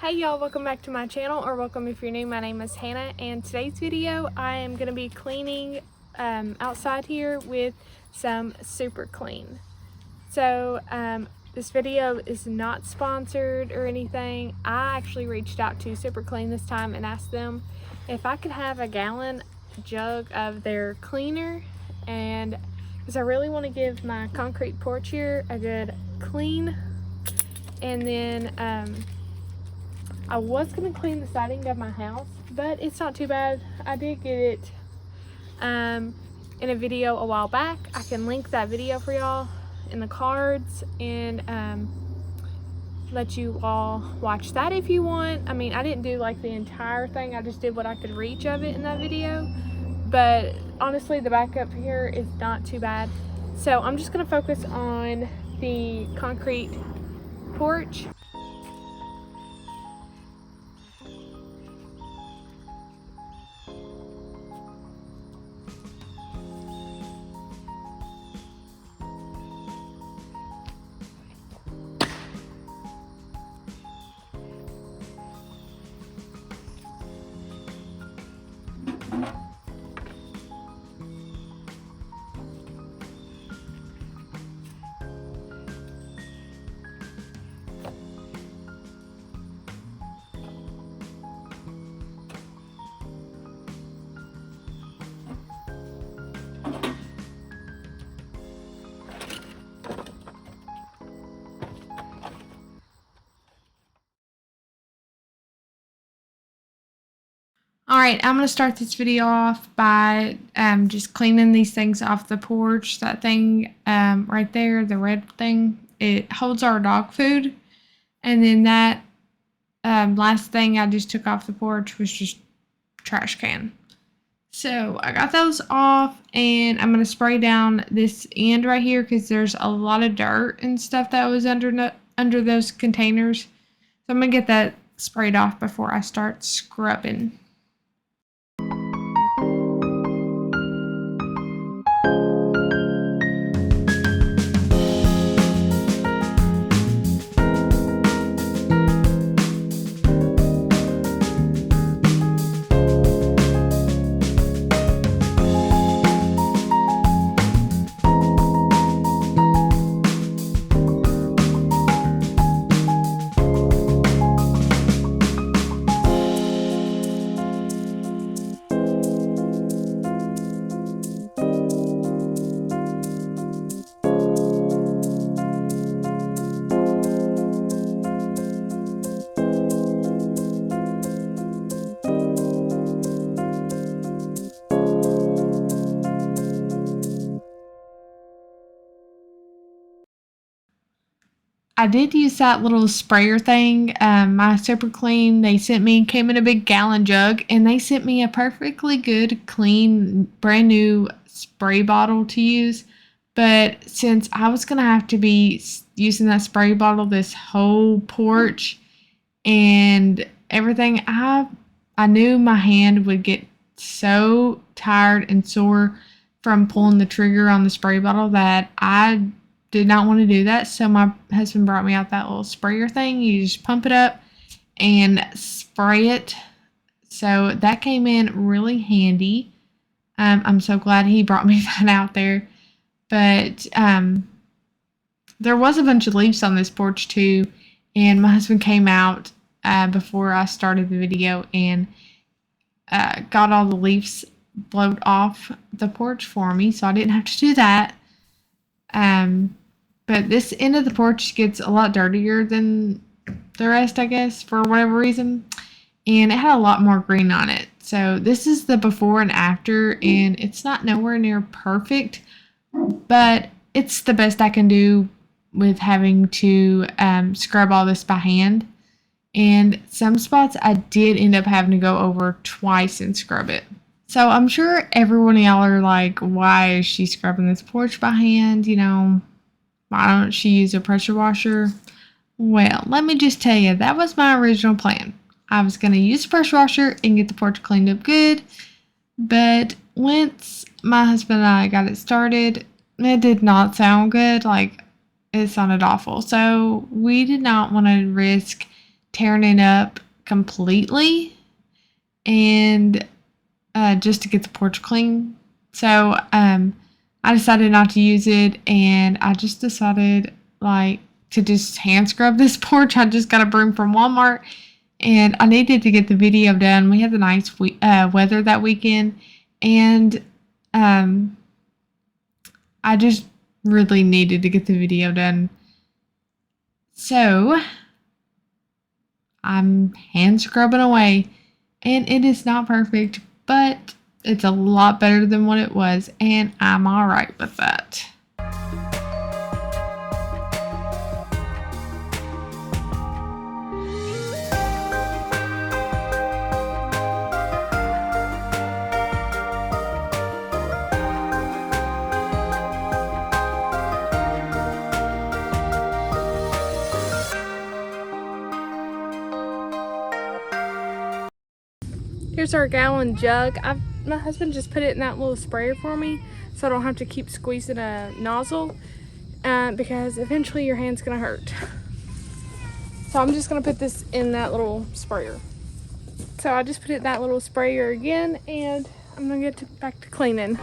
Hey y'all, welcome back to my channel, or welcome if you're new. My name is Hannah, and today's video I am going to be cleaning outside here with some Super Clean. So this video is not sponsored or anything. I actually reached out to Super Clean this time and asked them if I could have a gallon jug of their cleaner, and because I really want to give my concrete porch here a good clean. And then I was going to clean the siding of my house, but it's not too bad. I did get it in a video a while back. I can link that video for y'all in the cards and let you all watch that if you want. I mean, I didn't do like the entire thing. I just did what I could reach of it in that video. But honestly, the backup here is not too bad. So I'm just going to focus on the concrete porch. Alright, I'm going to start this video off by just cleaning these things off the porch. That thing right there, the red thing, it holds our dog food. And then that last thing I just took off the porch was just trash can. So I got those off, and I'm going to spray down this end right here because there's a lot of dirt and stuff that was under those containers. So I'm going to get that sprayed off before I start scrubbing. I did use that little sprayer thing. My Super Clean, they sent me, came in a big gallon jug, and they sent me a perfectly good, clean, brand new spray bottle to use. But since I was going to have to be using that spray bottle this whole porch and everything, I knew my hand would get so tired and sore from pulling the trigger on the spray bottle that I did not want to do that. So my husband brought me out that little sprayer thing. You just pump it up and spray it. So that came in really handy. I'm so glad he brought me that out there. But there was a bunch of leaves on this porch too, and my husband came out before I started the video and got all the leaves blowed off the porch for me, so I didn't have to do that. But this end of the porch gets a lot dirtier than the rest, I guess, for whatever reason. And it had a lot more green on it. So this is the before and after, and it's not nowhere near perfect, but it's the best I can do with having to scrub all this by hand. And some spots I did end up having to go over twice and scrub it. So I'm sure everyone of y'all are like, why is she scrubbing this porch by hand? You know, why don't she use a pressure washer? Well, let me just tell you, that was my original plan. I was going to use a pressure washer and get the porch cleaned up good. But once my husband and I got it started, it did not sound good. Like, it sounded awful. So we did not want to risk tearing it up completely and just to get the porch clean. So I decided not to use it, and I just decided to just hand scrub this porch. I just got a broom from Walmart, and I needed to get the video done. We had the nice weather that weekend, and I just really needed to get the video done. So I'm hand scrubbing away, and it is not perfect, but it's a lot better than what it was, and I'm all right with that. Here's our gallon jug. My husband just put it in that little sprayer for me so I don't have to keep squeezing a nozzle because eventually your hand's gonna hurt. So I'm just gonna put this in that little sprayer. So I just put it in that little sprayer again, and I'm gonna get back to cleaning.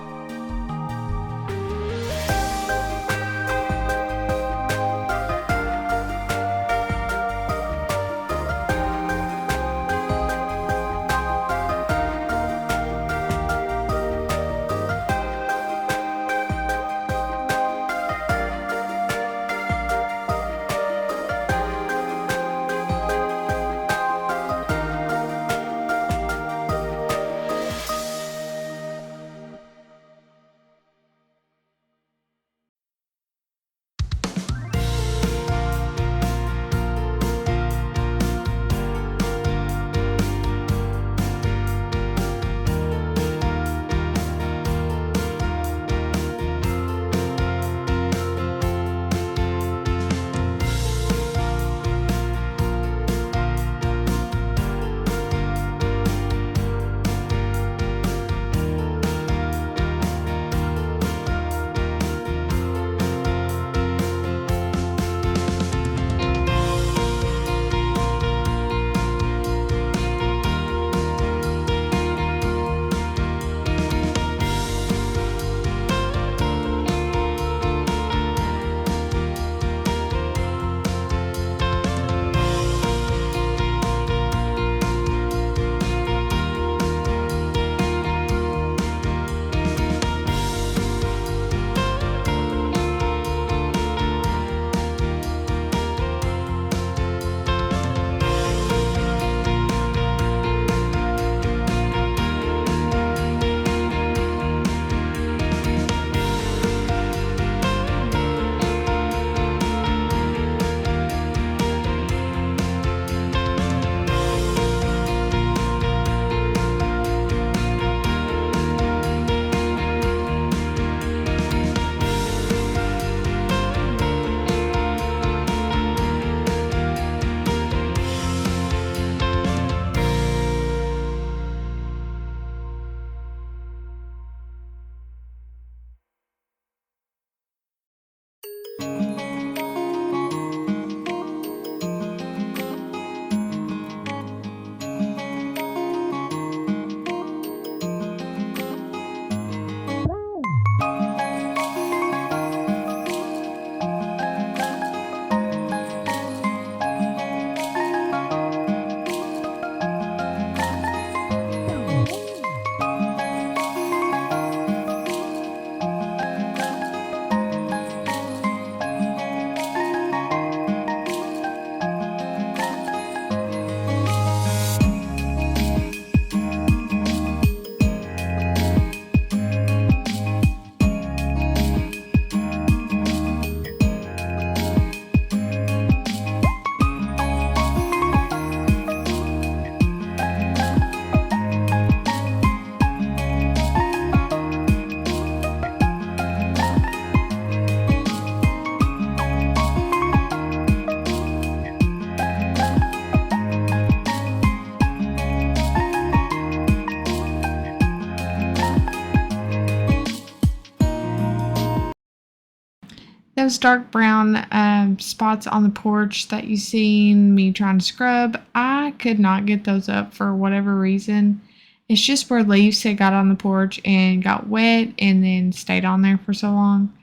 those dark brown spots on the porch that you've seen me trying to scrub, I could not get those up for whatever reason. It's just where leaves had got on the porch and got wet and then stayed on there for so long.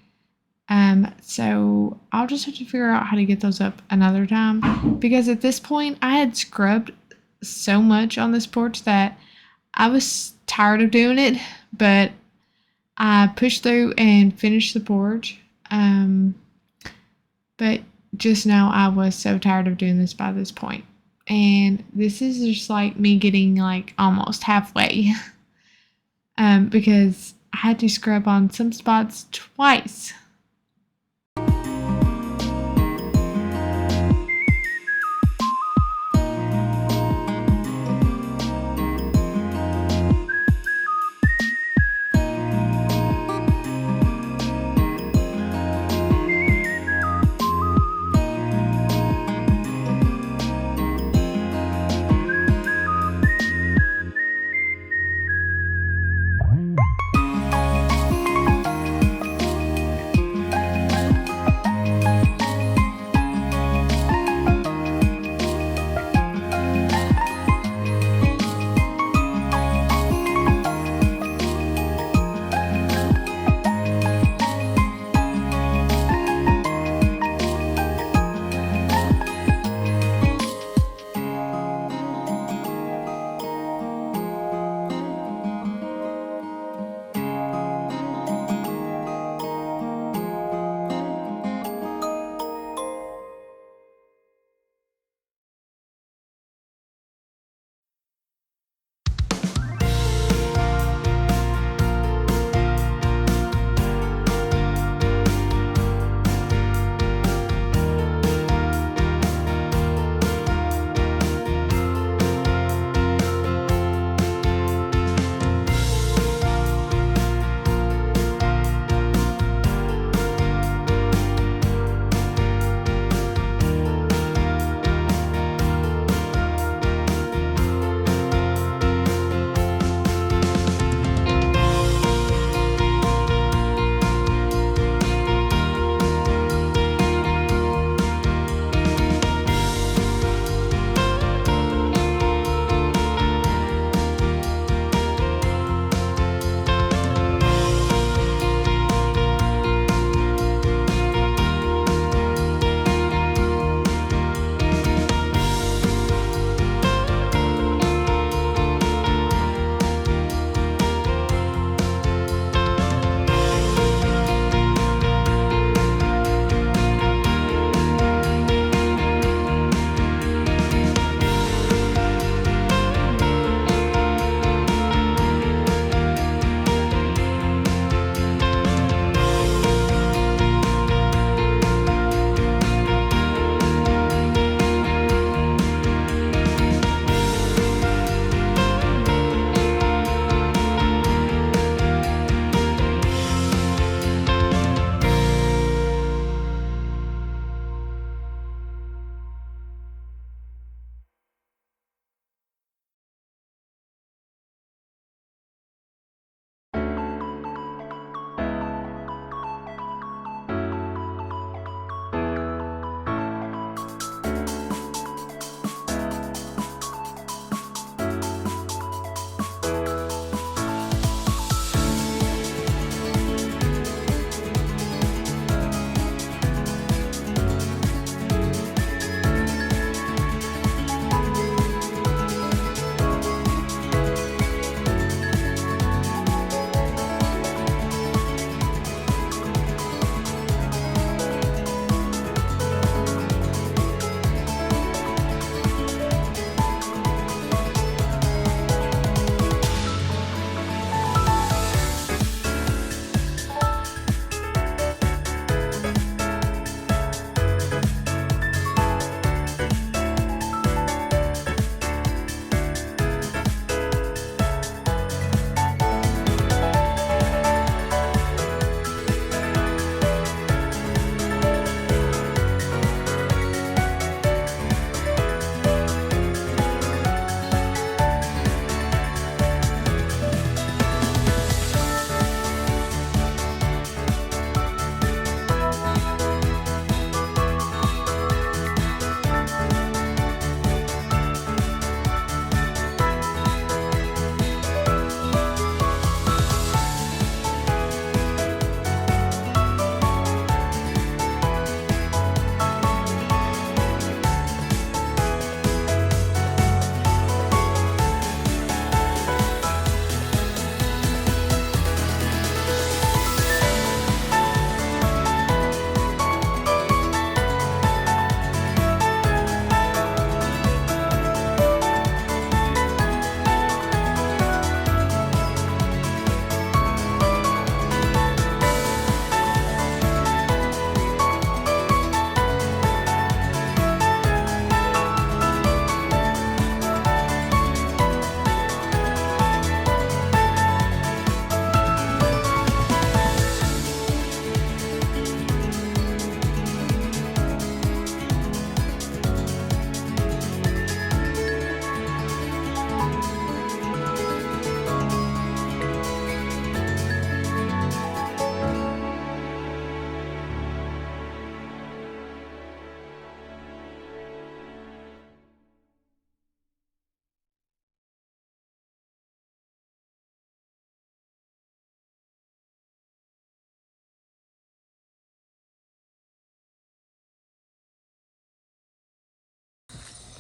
So I'll just have to figure out how to get those up another time, because at this point I had scrubbed so much on this porch that I was tired of doing it, but I pushed through and finished the porch. But just now I was so tired of doing this by this point. And this is just like me getting like almost halfway. Because I had to scrub on some spots twice.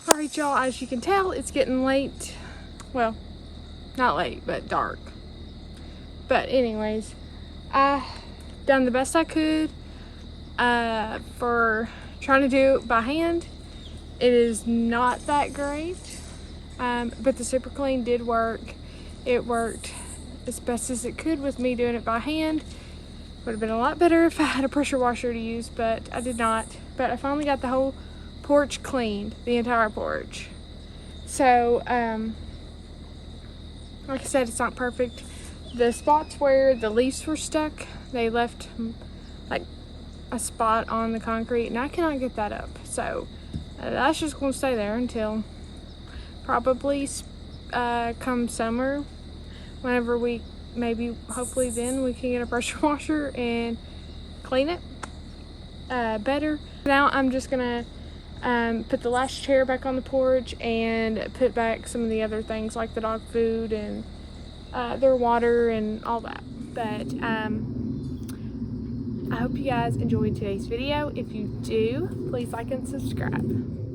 Alright y'all, as you can tell, it's getting late. Well, not late, but dark. But anyways, I done the best I could for trying to do it by hand. It is not that great, but the super clean did work. It worked as best as it could with me doing it by hand. Would have been a lot better if I had a pressure washer to use, but I did not. But I finally got the whole porch cleaned, the entire porch. So, like I said, it's not perfect. The spots where the leaves were stuck, they left like a spot on the concrete, and I cannot get that up. So that's just gonna stay there until probably come summer, whenever we hopefully then we can get a pressure washer and clean it better. Now I'm just gonna put the last chair back on the porch and put back some of the other things like the dog food and their water and all that. But I hope you guys enjoyed today's video. If you do, please like and subscribe.